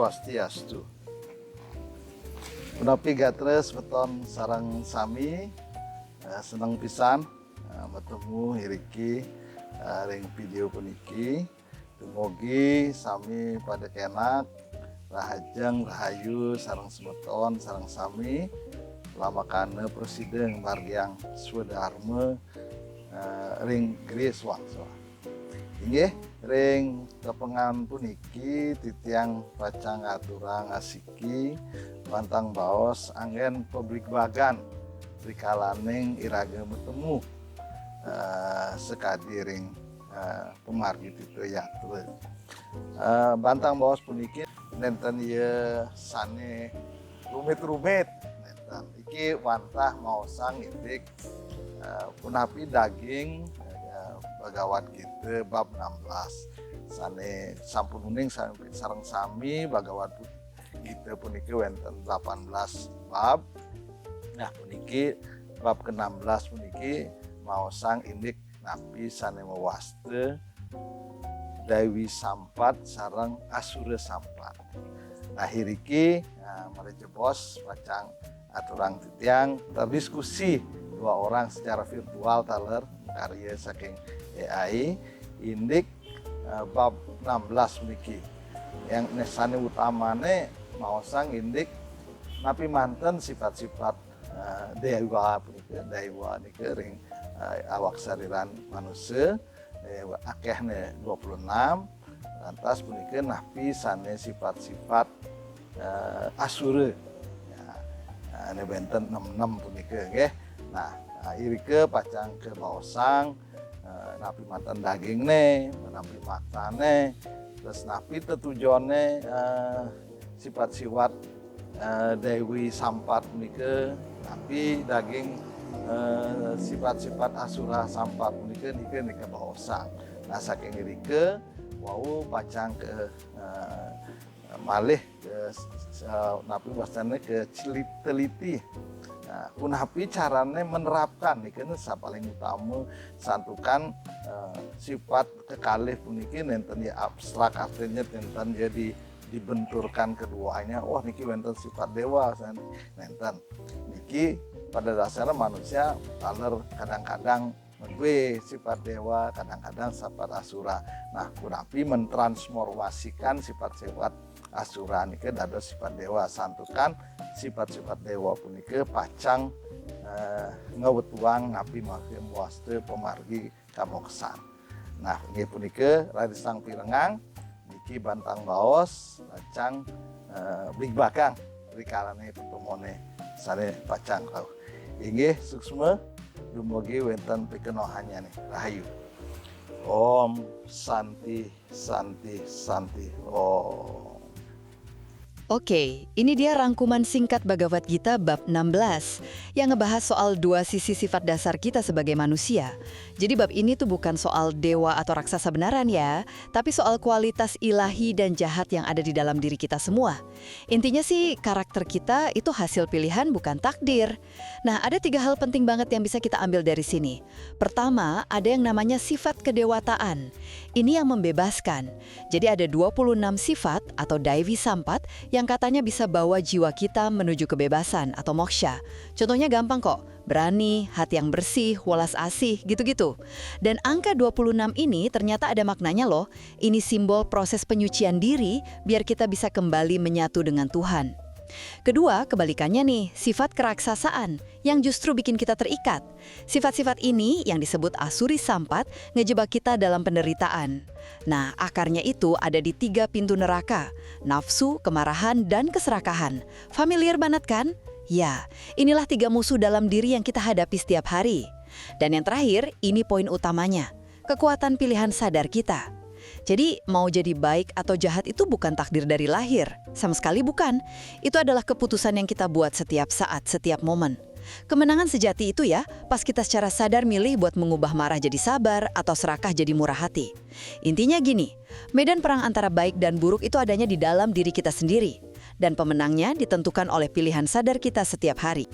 Swastiastu. Menapi gatres beton sarang sami senang pisan bertemu hiriki ring video puniki. Dumugi sami pada kenak rahajeng rahayu sarang semeton sarang sami lama kana presiden margiang swadharma ring Gries Wangsa. Inggih ring tepengan puniki titiang pacang aturang asiki pantang baos anggen publik bagan rikalaning irage bertemu sekadi ring pemargi itu ya bantang baos puniki nenten ye sane rumit-rumit nenten iki wantah maosang indik punapi daging bagawat kita bab 16 sane sampun uning sareng sami bagawat kita puniki wenten 18 bab. Nah puniki bab ke-16 puniki maosang indik napi sane mawaste Dewi Sampat sareng Asura Sampat. Nah hiriki merejebos pacang aturang titiang terdiskusi dua orang secara virtual taler karya saking AI indik bab 16 puniki yang nesane utamane maosang indik napi manten sifat-sifat dewa puniki dewa niki ring awak sariran manusia akehne 26 lantas puniki napi sane sifat-sifat asura ya ane benten 66 puniki nggih. Nah irike pacang ke maosang napi mantan daging nih, napi maktane, terus napi tetujone sifat-sifat Dewi Sampat nike, napi daging sifat-sifat Asura Sampat nike baosang. Nah saking irike, wau pacang ke malih ke napi wasane ke teliti. Nah, kunapi carane menerapkan nih kan paling utama santukan sifat kekalih puniki nenten ya abstrak artinya nenten jadi dibenturkan keduanya. Wah niki wenten sifat dewa nenten niki pada dasarnya manusia taler kadang-kadang gue sifat dewa kadang-kadang sifat asura. Nah kunapi mentransformasikan sifat-sifat asura niki dados sifat dewa santukan sifat-sifat dewa punike pacang ngawetuang napi waste pemargi kamoksan. Nah nggih punike rarisang pirengang niki bantang baos pacang blig bakang rikalane petemone sare pacang kau. Inggih suksma dumugi wonten pikenohannya nih rahayu. Om Santi Santi Santi Om. Oke, ini dia rangkuman singkat Bhagavad Gita bab 16 yang ngebahas soal dua sisi sifat dasar kita sebagai manusia. Jadi bab ini tuh bukan soal dewa atau raksasa benaran ya, tapi soal kualitas ilahi dan jahat yang ada di dalam diri kita semua. Intinya sih karakter kita itu hasil pilihan bukan takdir. Nah, ada 3 hal penting banget yang bisa kita ambil dari sini. Pertama, ada yang namanya sifat kedewataan. Ini yang membebaskan. Jadi ada 26 sifat atau Dewi Sampat yang katanya bisa bawa jiwa kita menuju kebebasan atau moksha. Contohnya gampang kok, berani, hati yang bersih, welas asih, gitu-gitu. Dan angka 26 ini ternyata ada maknanya loh. Ini simbol proses penyucian diri biar kita bisa kembali menyatu dengan Tuhan. Kedua, kebalikannya nih, sifat keraksasaan yang justru bikin kita terikat. Sifat-sifat ini yang disebut Asuri Sampat ngejebak kita dalam penderitaan. Nah, akarnya itu ada di 3 pintu neraka, nafsu, kemarahan, dan keserakahan. Familiar banget kan? Ya, inilah 3 musuh dalam diri yang kita hadapi setiap hari. Dan yang terakhir, ini poin utamanya, kekuatan pilihan sadar kita. Jadi mau jadi baik atau jahat itu bukan takdir dari lahir, sama sekali bukan. Itu adalah keputusan yang kita buat setiap saat, setiap momen. Kemenangan sejati itu ya, pas kita secara sadar milih buat mengubah marah jadi sabar atau serakah jadi murah hati. Intinya gini, medan perang antara baik dan buruk itu adanya di dalam diri kita sendiri. Dan pemenangnya ditentukan oleh pilihan sadar kita setiap hari.